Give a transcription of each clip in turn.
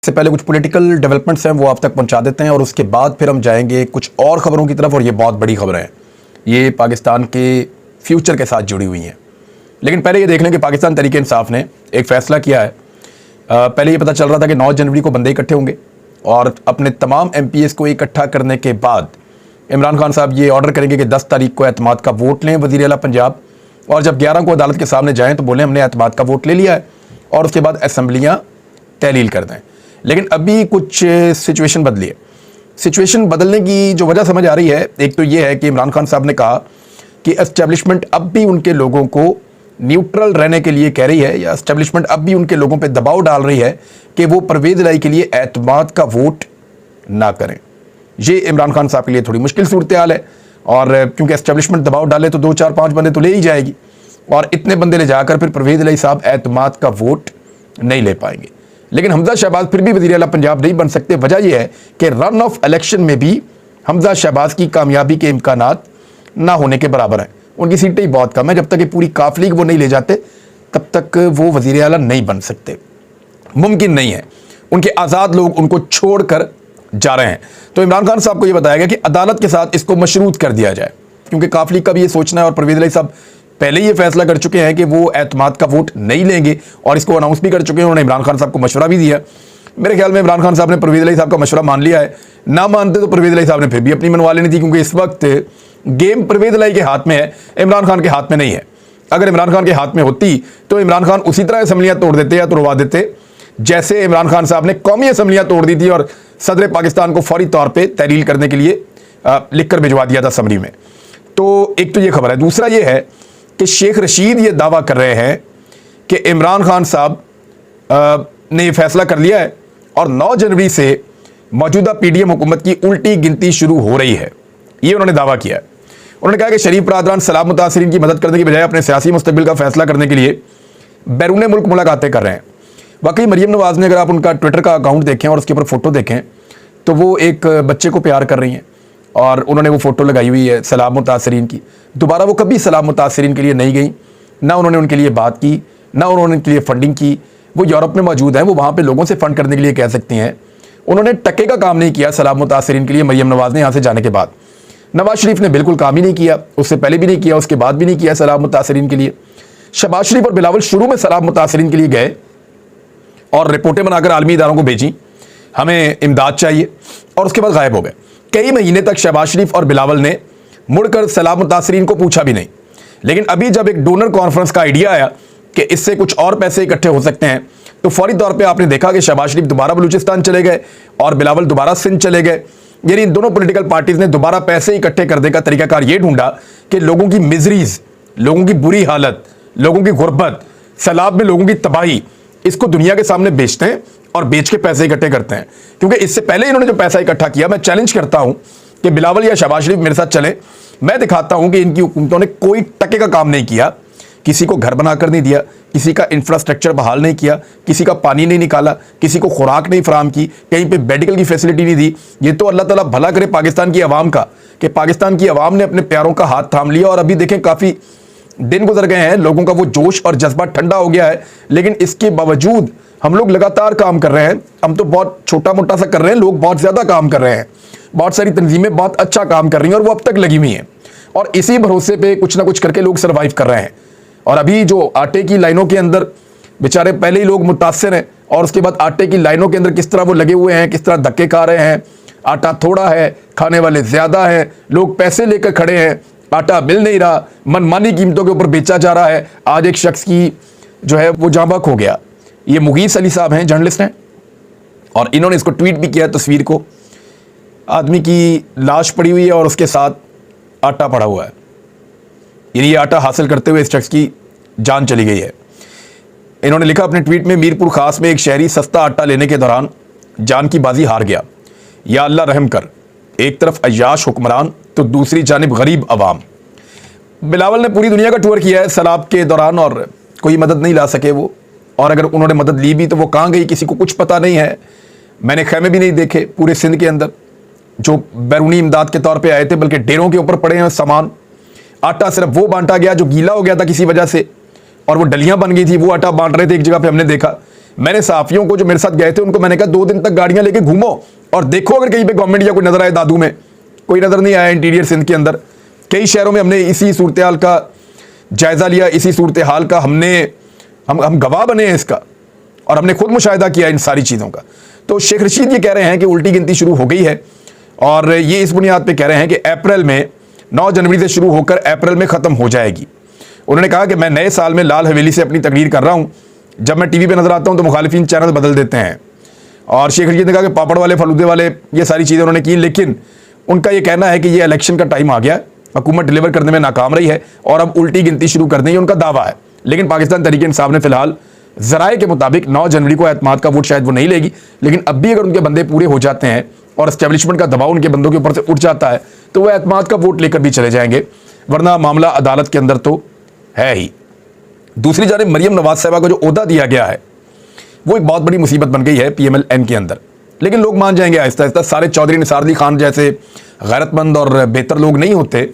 इससे पहले कुछ पॉलिटिकल डेवलपमेंट्स हैं वो आप तक पहुंचा देते हैं और उसके बाद फिर हम जाएंगे कुछ और खबरों की तरफ। और ये बहुत बड़ी खबरें हैं, ये पाकिस्तान के फ्यूचर के साथ जुड़ी हुई हैं। लेकिन पहले ये देख लें कि पाकिस्तान तहरीक इंसाफ ने एक फ़ैसला किया है। पहले ये पता चल रहा था कि 9 जनवरी को बंदे इकट्ठे होंगे और अपने तमाम MPs को इकट्ठा करने के बाद इमरान खान साहब ये ऑर्डर करेंगे कि 10 तारीख को एतमाद का वोट लें वज़ीर आला पंजाब, और जब 11 को अदालत के सामने जाएँ तो बोलें हमने एतमाद का वोट ले लिया है, और उसके बाद असम्बलियाँ तहलील कर दें। लेकिन अभी कुछ सिचुएशन बदली है। सिचुएशन बदलने की जो वजह समझ आ रही है, एक तो ये है कि इमरान खान साहब ने कहा कि एस्टेब्लिशमेंट अब भी उनके लोगों को न्यूट्रल रहने के लिए कह रही है, या एस्टेब्लिशमेंट अब भी उनके लोगों पे दबाव डाल रही है कि वो परवेज़ इलाही के लिए एतमाद का वोट ना करें। ये इमरान खान साहब के लिए थोड़ी मुश्किल सूरत हाल है, और क्योंकि एस्टेब्लिशमेंट दबाव डाले तो 2 4 5 बंदे तो ले ही जाएगी, और इतने बंदे ले जाकर फिर परवेज़ इलाही साहब एतमाद का वोट नहीं ले पाएंगे। लेकिन हमजा शहबाज फिर भी वज़ीर आला पंजाब नहीं बन सकते। वजह यह है कि रन ऑफ इलेक्शन में भी हमजा शहबाज की कामयाबी के इम्कानात ना होने के बराबर हैं। उनकी सीटें ही बहुत कम है। जब तक ये पूरी काफिली वो नहीं ले जाते तब तक वो वज़ीर आला नहीं बन सकते, मुमकिन नहीं है। उनके आज़ाद लोग उनको छोड़ कर जा रहे हैं। तो इमरान खान साहब को ये बताया गया कि अदालत के साथ इसको मशरूत कर दिया जाए, क्योंकि काफिली का भी ये सोचना है, और परवेज़ इलाही साहब पहले ये फैसला कर चुके हैं कि वो एतमाद का वोट नहीं लेंगे, और इसको अनाउंस भी कर चुके हैं। उन्होंने इमरान खान साहब को मशवरा भी दिया। मेरे ख्याल में इमरान खान साहब ने परवेज़ इलाही साहब का मशवरा मान लिया है। ना मानते तो परवेज़ इलाही साहब ने फिर भी अपनी मनवा लेनी थी, क्योंकि इस वक्त गेम परवेज़ इलाही के हाथ में है, इमरान खान के हाथ में नहीं है। अगर इमरान खान के हाथ में होती तो इमरान खान उसी तरह असम्बलियाँ तोड़ देते या तोड़वा देते जैसे इमरान खान साहब ने कौमी असम्बलियाँ तोड़ दी थी और सदर पाकिस्तान को फौरी तौर पर तहलील करने के लिए लिख कर भिजवा दिया था असम्बली में। तो एक तो ये खबर है। दूसरा ये है कि शेख रशीद ये दावा कर रहे हैं कि इमरान खान साहब ने ये फैसला कर लिया है और 9 जनवरी से मौजूदा PDM हुकूमत की उल्टी गिनती शुरू हो रही है। ये उन्होंने दावा किया है। उन्होंने कहा कि शरीफ बरादरान सलाब मुतासरीन की मदद करने की बजाय अपने सियासी मुस्तकबिल का फैसला करने के लिए बैरून मुल्क मुलाकातें कर रहे हैं। वाकई मरियम नवाज ने, अगर आप उनका ट्विटर का अकाउंट देखें और उसके ऊपर फ़ोटो देखें तो वो एक बच्चे को प्यार कर रही हैं, और उन्होंने वो फ़ोटो लगाई हुई है सलाब मुतासरीन की। दोबारा वो कभी सलाब मुतासरीन के लिए नहीं गई, ना उन्होंने उनके लिए बात की, ना उन्होंने उनके लिए फंडिंग की। वो यूरोप में मौजूद हैं, वो वहाँ पे लोगों से फ़ंड करने के लिए कह सकती हैं। उन्होंने टक्के का काम नहीं किया सलाब मुतासरीन के लिए मरियम नवाज़ ने यहाँ से जाने के बाद। नवाज शरीफ ने बिल्कुल काम ही नहीं किया, उससे पहले भी नहीं किया, उसके बाद भी नहीं किया सलाब मुतासरीन के लिए। शहबाज शरीफ और बिलावल शुरू में सलाब मुतासरीन के लिए गए और रिपोर्टें बनाकर आलमी इदारों को भेजी, हमें इमदाद चाहिए, और उसके बाद गायब हो गए। कई महीने तक शहबाज शरीफ और बिलावल ने मुड़कर सलाब मुतासरीन को पूछा भी नहीं। लेकिन अभी जब एक डोनर कॉन्फ्रेंस का आइडिया आया कि इससे कुछ और पैसे इकट्ठे हो सकते हैं, तो फौरी तौर पे आपने देखा कि शहबाज शरीफ दोबारा बलूचिस्तान चले गए और बिलावल दोबारा सिंध चले गए। यानी इन दोनों पॉलिटिकल पार्टीज ने दोबारा पैसे इकट्ठे करने का तरीकाकार ये ढूंढा कि लोगों की मिजरीज, लोगों की बुरी हालत, लोगों की गुर्बत, सैलाब में लोगों की तबाही, इसको दुनिया के सामने बेचते हैं और बेच के पैसे इकट्ठे करते हैं। क्योंकि इससे पहले इन्होंने जो पैसा इकट्ठा किया, मैं चैलेंज करता हूं कि बिलावल या शहबाज शरीफ मेरे साथ चले, मैं दिखाता हूं कि इनकी हुकूमतों ने कोई टके का काम नहीं किया। किसी को घर बनाकर नहीं दिया, किसी का इंफ्रास्ट्रक्चर बहाल नहीं किया, किसी का पानी नहीं निकाला, किसी को खुराक नहीं फराम की, कहीं पे मेडिकल की फैसिलिटी नहीं दी। ये तो अल्लाह ताला भला करे पाकिस्तान की आवाम का, कि पाकिस्तान की आवाम ने अपने प्यारों का हाथ थाम लिया। और अभी देखें काफ़ी दिन गुजर गए हैं, लोगों का वो जोश और जज्बा ठंडा हो गया है, लेकिन इसके बावजूद हम लोग लगातार काम कर रहे हैं। हम तो बहुत छोटा मोटा सा कर रहे हैं, लोग बहुत ज़्यादा काम कर रहे हैं। बहुत सारी तंजीमें बहुत अच्छा काम कर रही हैं और वो अब तक लगी हुई हैं, और इसी भरोसे पे कुछ ना कुछ करके लोग सर्वाइव कर रहे हैं। और अभी जो आटे की लाइनों के अंदर बेचारे पहले ही लोग मुतासिर हैं, और उसके बाद आटे की लाइनों के अंदर किस तरह वो लगे हुए हैं, किस तरह धक्के खा रहे हैं। आटा थोड़ा है, खाने वाले ज़्यादा हैं, लोग पैसे लेकर खड़े हैं, आटा मिल नहीं रहा, मनमानी कीमतों के ऊपर बेचा जा रहा है। आज एक शख्स की जो है वो जाँ बहक हो गया। ये मुगीस अली साहब हैं, जर्नलिस्ट हैं, और इन्होंने इसको ट्वीट भी किया, तस्वीर को। आदमी की लाश पड़ी हुई है और उसके साथ आटा पड़ा हुआ है। ये आटा हासिल करते हुए इस शख्स की जान चली गई है। इन्होंने लिखा अपने ट्वीट में, मीरपुर खास में एक शहरी सस्ता आटा लेने के दौरान जान की बाजी हार गया। या अल्लाह रहम कर, एक तरफ अय्याश हुक्मरान तो दूसरी जानिब गरीब अवाम। बिलावल ने पूरी दुनिया का टूर किया है सैलाब के दौरान, और कोई मदद नहीं ला सके वो, और अगर उन्होंने मदद ली भी तो वो कहाँ गई किसी को कुछ पता नहीं है। मैंने खैमे भी नहीं देखे पूरे सिंध के अंदर जो बैरूनी इमदाद के तौर पे आए थे, बल्कि डेरों के ऊपर पड़े हैं सामान। आटा सिर्फ वो बांटा गया जो गीला हो गया था किसी वजह से, और वो डलियां बन गई थी, वो आटा बांट रहे थे एक जगह पे, हमने देखा। मैंने सहाफियों को जो मेरे साथ गए थे उनको मैंने कहा 2 दिन तक गाड़ियां लेके घूमो और देखो अगर कहीं पे गवर्नमेंट या कोई नजर आए। दादू में कोई नजर नहीं आया, इंटीरियर सिंध के अंदर कई शहरों में हमने इसी सूरत हाल का जायजा लिया, इसी सूरत हाल का हम गवाह बने हैं इसका, और हमने खुद मुशाहिदा किया इन सारी चीज़ों का। तो शेख रशीद ये कह रहे हैं कि उल्टी गिनती शुरू हो गई है, और ये इस बुनियाद पे कह रहे हैं कि अप्रैल में 9 जनवरी से शुरू होकर अप्रैल में ख़त्म हो जाएगी। उन्होंने कहा कि मैं नए साल में लाल हवेली से अपनी तकरीर कर रहा हूँ, जब मैं टीवी पे नजर आता हूँ तो मुखालिफिन चैनल बदल देते हैं। और शेख रशीद ने कहा कि पापड़ वाले फलूदे वाले ये सारी चीज़ें उन्होंने की, लेकिन उनका ये कहना है कि ये इलेक्शन का टाइम आ गया, हुकूमत डिलीवर करने में नाकाम रही है और अब उल्टी गिनती शुरू कर दें, ये उनका दावा है। लेकिन पाकिस्तान तहरीक इंसाफ ने फिलहाल ज़राए के मुताबिक 9 जनवरी को एतमाद का वोट शायद वो नहीं लेगी, लेकिन अब भी अगर उनके बंदे पूरे हो जाते हैं और एस्टेब्लिशमेंट का दबाव उनके बंदों के ऊपर से उठ जाता है तो वह एतमाद का वोट लेकर भी चले जाएंगे, वरना मामला अदालत के अंदर तो है ही। दूसरी जानिब मरियम नवाज साहिबा को जो ओहदा दिया गया है वो एक बहुत बड़ी मुसीबत बन गई है PMLN के अंदर, लेकिन लोग मान जाएंगे आहिस्ता आहिस्ता। सारे चौधरी निसार अली खान जैसे गैरतमंद और बेहतर लोग नहीं होते,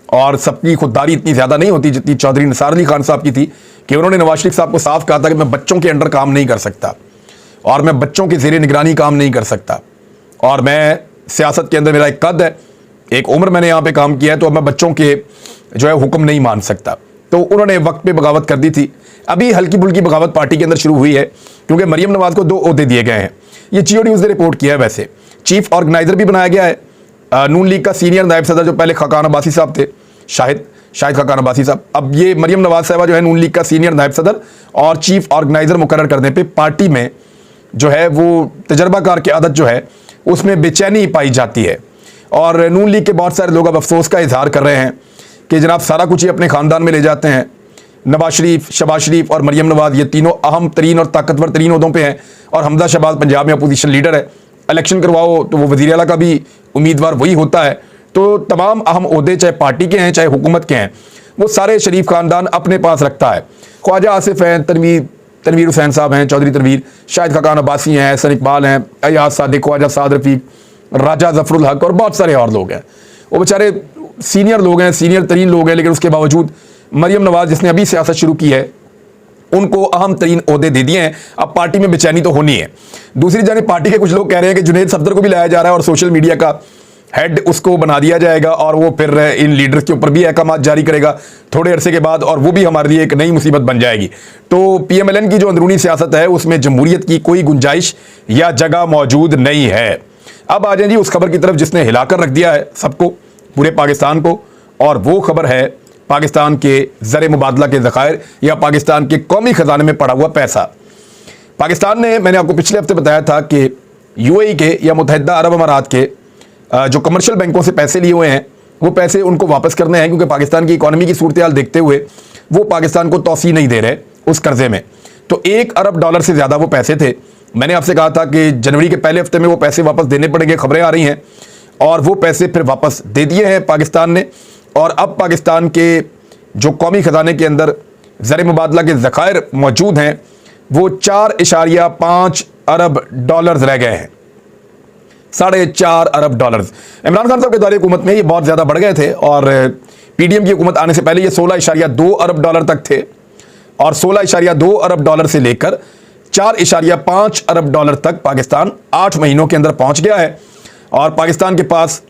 और सबकी खुददारी इतनी ज़्यादा नहीं होती जितनी चौधरी निसार अली खान साहब की थी, कि उन्होंने नवाज शरीफ साहब को साफ कहा था कि मैं बच्चों के अंडर काम नहीं कर सकता और मैं बच्चों के ज़ेरे निगरानी काम नहीं कर सकता, और मैं सियासत के अंदर मेरा एक कद है, एक उम्र मैंने यहाँ पे काम किया है, तो अब मैं बच्चों के जो है हुक्म नहीं मान सकता। तो उन्होंने वक्त पे बगावत कर दी थी। अभी हल्की फुल्की बगावत पार्टी के अंदर शुरू हुई है, क्योंकि मरियम नवाज को 2 ओहदे दिए गए हैं। ये जियो न्यूज़ ने रिपोर्ट किया है। वैसे चीफ ऑर्गेनाइजर भी बनाया गया है नून लीग का सीनियर नायब सदर, जो पहले खाकान अब्बासी साहब थे, शाहिद खाकान अब्बासी साहब। अब ये मरियम नवाज साहिबा जो है नून लीग का सीनियर नायब सदर और चीफ ऑर्गेनाइजर मुकर्रर करने पर पार्टी में जो है वो तजर्बाकार की आदत जो है उसमें बेचैनी पाई जाती है। और नून लीग के बहुत सारे लोग अब अफसोस का इजहार कर रहे हैं कि जनाब सारा कुछ ही अपने ख़ानदान में ले जाते हैं। नवाज शरीफ, शहबाज शरीफ और मरियम नवाज ये तीनों अहम तरीन और ताकतवर तरीन ओहदों पे हैं, और हमजा शहबाज पंजाब में अपोजिशन लीडर है। इलेक्शन करवाओ तो वो वज़ीर आला का भी उम्मीदवार वही होता है। तो तमाम अहम ओहदे चाहे पार्टी के हैं चाहे हुकूमत के हैं, वो सारे शरीफ ख़ानदान अपने पास रखता है। ख्वाजा आसिफ हैं, तनवीर हुसैन साहब हैं, चौधरी तनवीर, शाहिद खाकान अब्बासी हैं, हसन इकबाल हैं, अयाज सादिक, ख्वाजा साद रफ़ीक, राजा ज़फ़रुल हक और बहुत सारे और लोग हैं। वो बेचारे सीनियर लोग हैं, सीनियर तरीन लोग हैं, लेकिन उसके बावजूद मरियम नवाज जिसने अभी सियासत शुरू की है उनको अहम तरीन ओहदे दे दिए हैं। अब पार्टी में बेचैनी तो होनी है। दूसरी जानिब पार्टी के कुछ लोग कह रहे हैं कि जुनैद सफदर को भी लाया जा रहा है और सोशल मीडिया का हेड उसको बना दिया जाएगा, और वो फिर इन लीडर्स के ऊपर भी अहकाम जारी करेगा थोड़े अरसे के बाद, और वो भी हमारे लिए एक नई मुसीबत बन जाएगी। तो PMLN की जो अंदरूनी सियासत है उसमें जमहूरियत की कोई गुंजाइश या जगह मौजूद नहीं है। अब आ जाए जी उस खबर की तरफ जिसने हिलाकर रख दिया है सबको, पूरे पाकिस्तान को, और वो खबर है पाकिस्तान के ज़र मुबादला के ज़खायर या पाकिस्तान के कौमी ख़जाने में पड़ा हुआ पैसा। पाकिस्तान ने, मैंने आपको पिछले हफ्ते बताया था कि UAE के या मुत्तहिदा अरब अमारात के जो कमर्शियल बैंकों से पैसे लिए हुए हैं वो पैसे उनको वापस करने हैं, क्योंकि पाकिस्तान की इकॉनमी की सूरत हाल देखते हुए वो पाकिस्तान को तौसी नहीं दे रहे उस कर्जे में। तो $1 अरब से ज़्यादा वो पैसे थे। मैंने आपसे कहा था कि जनवरी के पहले हफ्ते में वो पैसे वापस देने पड़ेंगे, खबरें आ रही हैं, और वो पैसे फिर वापस दे दिए हैं पाकिस्तान ने। और अब पाकिस्तान के जो कौमी ख़जाने के अंदर ज़र मुबादला के ज़खायर मौजूद हैं वो $4.5 अरब रह गए हैं। $4.5 अरब। इमरान खान साहब के दौरे हुकूमत में ये बहुत ज़्यादा बढ़ गए थे, और PDM की हुकूमत आने से पहले ये $16.2 अरब तक थे, और $16.2 अरब से लेकर $4.5 अरब तक पाकिस्तान 8 महीनों के अंदर पहुंच गया है। और पाकिस्तान के पास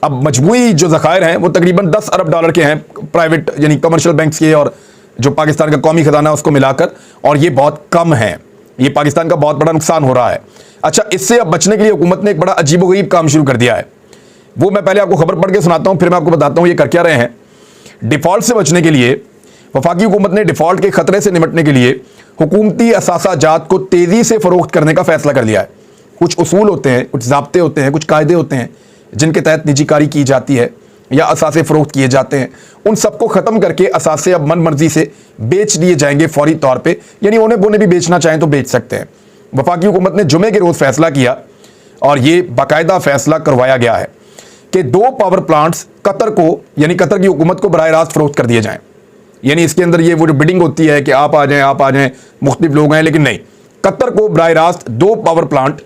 अब मजमूई जो ज़खायर हैं वो तकरीबन $10 अरब के हैं, प्राइवेट यानी कमर्शियल बैंक्स के और जो पाकिस्तान का कौमी ख़जाना उसको मिलाकर, और ये बहुत कम है। ये पाकिस्तान का बहुत बड़ा नुकसान हो रहा है। अच्छा, इससे अब बचने के लिए हुकूमत ने एक बड़ा अजीबोगरीब काम शुरू कर दिया है। वो मैं पहले आपको खबर पढ़ के सुनाता हूँ, फिर मैं आपको बताता हूँ ये कर क्या रहे हैं। डिफ़ॉल्ट से बचने के लिए वफाकी हुकूमत ने डिफ़ॉल्ट के ख़तरे से निपटने के लिए हुकूमती असासाजात को तेज़ी से फ़रोख्त करने का फ़ैसला कर लिया है। कुछ उसूल होते हैं, कुछ ज़ाब्ते होते हैं, कुछ कायदे होते हैं जिनके तहत निजीकारी की जाती है या असासे फ़रोख्त किए जाते हैं। उन सबको ख़त्म करके असासे अब मन मर्जी से बेच दिए जाएंगे फ़ौरी तौर पे, यानी उन्हें बोने भी बेचना चाहें तो बेच सकते हैं। वफाकी हुकूमत ने जुमे के रोज़ फ़ैसला किया, और ये बाकायदा फ़ैसला करवाया गया है कि 2 पावर प्लांट्स कतर को, यानी कतर की हुकूमत को बराह रास्त फ़रोख्त कर दिए जाएँ। यानी इसके अंदर ये वो जो बिडिंग होती है कि आप आ जाएँ, मुख्तलिफ लोग हैं, लेकिन नहीं, कतर को बराह रास्त 2 पावर प्लांट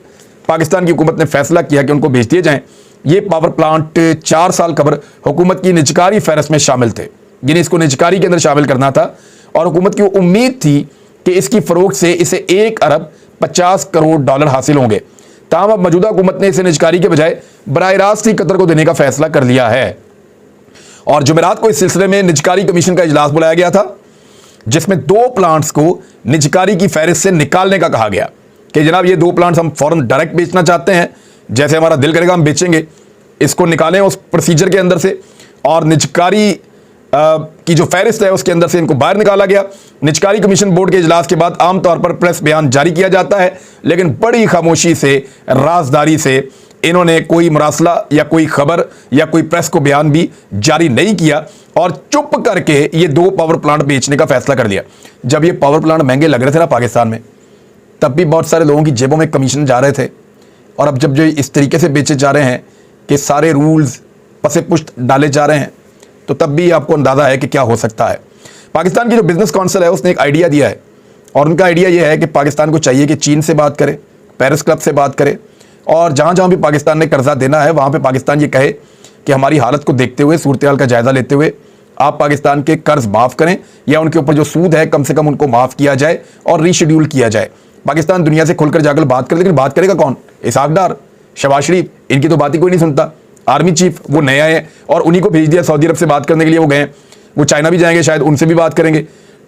पाकिस्तान की हुकूमत ने फ़ैसला किया कि उनको बेच दिए जाएँ। ये पावर प्लांट 4 साल कबल हुकूमत की निजकारी फहरस्त में शामिल थे, यानी इसको निजकारी के अंदर शामिल करना था, और हुकूमत की उम्मीद थी कि इसकी फ़रोख्त से इसे $1 अरब $50 करोड़ हासिल होंगे। ताहम अब मौजूदा हुकूमत ने इसे निजकारी के बजाय बराह रास्त ही कतर को देने का फैसला कर लिया है। और जुमेरात को इस सिलसिले में निजकारी कमीशन का इजलास बुलाया गया था, जिसमें 2 प्लांट्स को निजकारी की फहरिस्त से निकालने का कहा गया कि जनाब ये 2 प्लांट्स हम फौरन डायरेक्ट बेचना चाहते हैं, जैसे हमारा दिल करेगा हम बेचेंगे, इसको निकालें उस प्रोसीजर के अंदर से। और निजकारी की जो फहरिस्त है उसके अंदर से इनको बाहर निकाला गया। निजकारी कमीशन बोर्ड के इजलास के बाद आमतौर पर प्रेस बयान जारी किया जाता है, लेकिन बड़ी खामोशी से, राजदारी से इन्होंने कोई मुरासला या कोई खबर या कोई प्रेस को बयान भी जारी नहीं किया और चुप करके ये 2 पावर प्लांट बेचने का फैसला कर लिया। जब ये पावर प्लांट महंगे लग रहे थे ना पाकिस्तान में, तब भी बहुत सारे लोगों की जेबों में कमीशन जा रहे थे। और अब जब जो इस तरीके से बेचे जा रहे हैं कि सारे रूल्स पसे पुश्त डाले जा रहे हैं, तो तब भी आपको अंदाज़ा है कि क्या हो सकता है। पाकिस्तान की जो बिजनेस काउंसिल है उसने एक आइडिया दिया है, और उनका आइडिया यह है कि पाकिस्तान को चाहिए कि चीन से बात करे, पेरिस क्लब से बात करे, और जहाँ जहाँ भी पाकिस्तान ने कर्जा देना है वहाँ पे पाकिस्तान ये कहे कि हमारी हालत को देखते हुए, सूरत हाल का जायज़ा लेते हुए आप पाकिस्तान के कर्ज माफ़ करें, या उनके ऊपर जो सूद है कम से कम उनको माफ़ किया जाए और रीशेड्यूल किया जाए। पाकिस्तान दुनिया से खुलकर जाकर बात करे, लेकिन बात करेगा कौन? इसहाक डार, शहबाज शरीफ, इनकी तो बात ही कोई नहीं सुनता। आर्मी चीफ वो नए आए और उन्हीं को भेज दिया सऊदी अरब से बात करने के लिए, वो गए, वो चाइना भी जाएंगे, शायद उनसे भी बात करेंगे।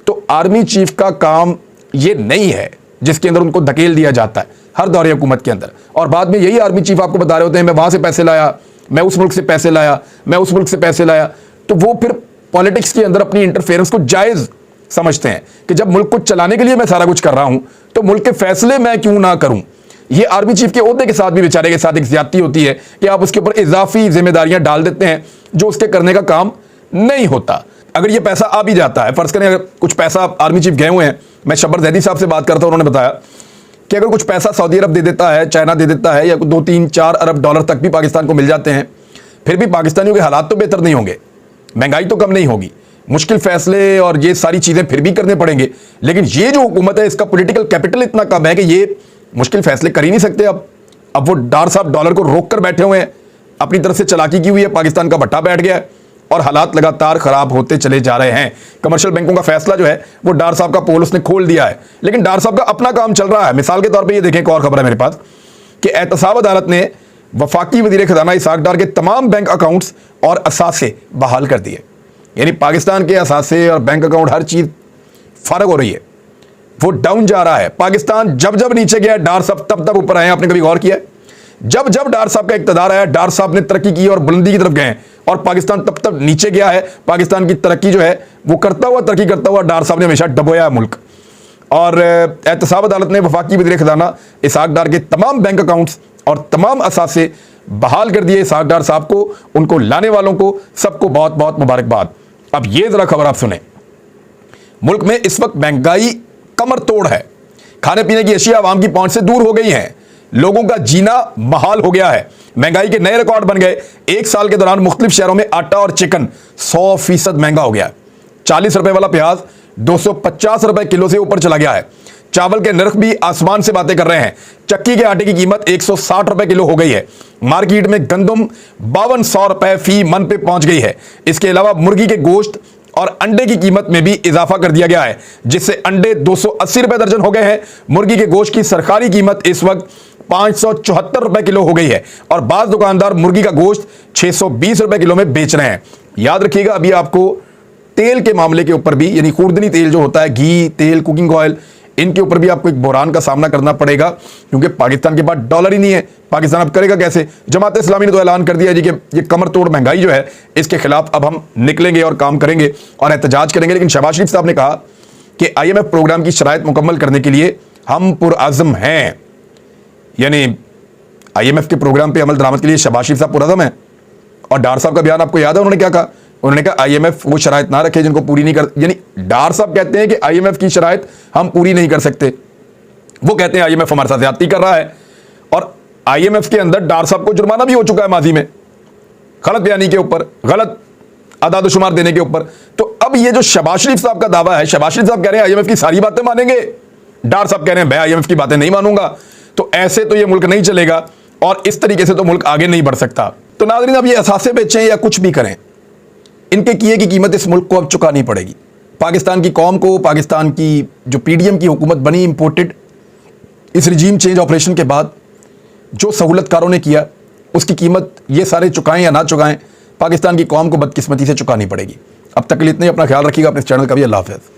तो आर्मी चीफ का काम ये नहीं है जिसके अंदर उनको धकेल दिया जाता है हर दौरे हुकूमत के अंदर, और बाद में यही आर्मी चीफ आपको बता रहे होते हैं मैं वहां से पैसे लाया, मैं उस मुल्क से पैसे लाया, मैं उस मुल्क से पैसे लाया। तो वो फिर पॉलिटिक्स के अंदर अपनी इंटरफेरेंस को जायज़ समझते हैं कि जब मुल्क को चलाने के लिए मैं सारा कुछ कर रहा हूं तो मुल्क के फैसले मैं क्यों ना करूं। ये आर्मी चीफ के ओहदे के साथ भी बेचारे के साथ एक ज्यादती होती है कि आप उसके ऊपर इजाफी जिम्मेदारियां डाल देते हैं जो उसके करने का काम नहीं होता। अगर ये पैसा आ भी जाता है, फर्ज करें अगर कुछ पैसा आर्मी चीफ गए हुए हैं, मैं शब्बर जैदी साहब से बात करता हूं, उन्होंने बताया कि अगर कुछ पैसा सऊदी अरब दे देता है, चाइना दे देता है, या 2-3-4 अरब डॉलर तक भी पाकिस्तान को मिल जाते हैं, फिर भी पाकिस्तानियों के हालात तो बेहतर नहीं होंगे, महंगाई तो कम नहीं होगी, मुश्किल फैसले और ये सारी चीज़ें फिर भी करने पड़ेंगे। लेकिन ये जो हुकूमत है इसका पॉलिटिकल कैपिटल इतना कम है कि ये मुश्किल फैसले कर ही नहीं सकते। अब वो डार साहब डॉलर को रोक कर बैठे हुए हैं, अपनी तरफ से चालाकी की हुई है, पाकिस्तान का भट्टा बैठ गया है और हालात लगातार खराब होते चले जा रहे हैं। कमर्शियल बैंकों का फैसला जो है वो डार साहब का पोल उसने खोल दिया है, लेकिन डार साहब का अपना काम चल रहा है। मिसाल के तौर पर ये देखें, एक और खबर है मेरे पास कि एहतसाब अदालत ने वफाकी वजीर खजाना इसहाक डार के तमाम बैंक अकाउंट्स और असासे बहाल कर दिए। यानी पाकिस्तान के असासे और बैंक अकाउंट हर चीज़ फर्क हो रही है, वो डाउन जा रहा है। पाकिस्तान जब जब नीचे गया डार साहब तब तब ऊपर आए। आपने कभी गौर किया? जब जब डार साहब का इक़्तिदार आया, डार साहब ने तरक्की की और बुलंदी की तरफ गए, और पाकिस्तान तब तब नीचे गया है। पाकिस्तान की तरक्की जो है वो करता हुआ, तरक्की करता हुआ डार साहब ने हमेशा डबोया है मुल्क। और एहतसाब अदालत ने वफाकी वज़ीर ख़ज़ाना इसहाक डार के तमाम बैंक अकाउंट्स और तमाम असासे बहाल कर दिए। इसहाक डार साहब को, उनको लाने वालों को, सबको बहुत बहुत मुबारकबाद। अब ये जरा खबर आप सुने। मुल्क में इस वक्त महंगाई कमर तोड़ है, खाने पीने की अशिया आवाम की पहुंच से दूर हो गई हैं, लोगों का जीना महाल हो गया है, महंगाई के नए रिकॉर्ड बन गए। एक साल के दौरान मुख्तलिफ शहरों में आटा और चिकन 100% महंगा हो गया है। 40 रुपए वाला प्याज 250 रुपए किलो से ऊपर चला गया है। चावल के नर्ख भी आसमान से बातें कर रहे हैं। चक्की के आटे की कीमत 160 रुपए किलो हो गई है। मार्केट में गंदम 5200 रुपए फी मन पे पहुंच गई है। इसके अलावा मुर्गी के गोश्त और अंडे की कीमत में भी इजाफा कर दिया गया है, जिससे अंडे 280 रुपए दर्जन हो गए हैं। मुर्गी के गोश्त की सरकारी कीमत इस वक्त 574 रुपए किलो हो गई है, और बाज़ दुकानदार मुर्गी का गोश्त 620 रुपए किलो में बेच रहे हैं। याद रखिएगा, अभी आपको तेल के मामले के ऊपर भी, यानी खुर्दनी तेल जो होता है, घी, तेल, कुकिंग ऑयल, इनके ऊपर भी आपको एक बहरान का सामना करना पड़ेगा, क्योंकि पाकिस्तान के पास डॉलर ही नहीं है। पाकिस्तान अब करेगा कैसे? जमात इस्लामी ने तो ऐलान कर दिया जी कि ये कमर तोड़ महंगाई जो है इसके खिलाफ अब हम निकलेंगे और काम करेंगे और एहतजाज करेंगे। लेकिन शहबाज शरीफ साहब ने कहा कि IMF प्रोग्राम की शराइत मुकम्मल करने के लिए हम पुरअज़्म हैं। यानी IMF के प्रोग्राम पर अमल दरामद के लिए शहबाज शरीफ साहब पुरअज़्म हैं। और डार साहब का बयान आपको याद है, उन्होंने क्या कहा? उन्होंने कहा IMF वो शराइत ना रखे जिनको पूरी नहीं कर, यानी डार साहब कहते हैं कि IMF की शराइत हम पूरी नहीं कर सकते। वो कहते हैं IMF हमारे साथ ज़्यादती कर रहा है, और IMF के अंदर डार साहब को जुर्माना भी हो चुका है माजी में, गलत बयानी के ऊपर, गलत अदाद-ओ-शुमार देने के ऊपर। तो अब ये जो शहबाज शरीफ साहब का दावा है, शहबाज शरीफ साहब कह रहे हैं IMF की सारी बातें मानेंगे, डार साहब कह रहे हैं मैं IMF की बातें नहीं मानूंगा। तो ऐसे तो ये मुल्क नहीं चलेगा, और इस तरीके से तो मुल्क आगे नहीं बढ़ सकता। तो नाज़रीन, अब ये असासे बेचें या कुछ भी करें, इनके किए की कीमत इस मुल्क को अब चुकानी पड़ेगी। पाकिस्तान की कौम को, पाकिस्तान की जो PDM की हुकूमत बनी, इंपोर्टेड इस रिजीम चेंज ऑपरेशन के बाद जो सहूलतकारों ने किया उसकी कीमत ये सारे चुकाएं या ना चुकाएं, पाकिस्तान की कौम को बदकिस्मती से चुकानी पड़ेगी। अब तक के लिए इतने, अपना ख्याल रखिएगा, अपने चैनल का भी। अल्लाह हाफ़िज़।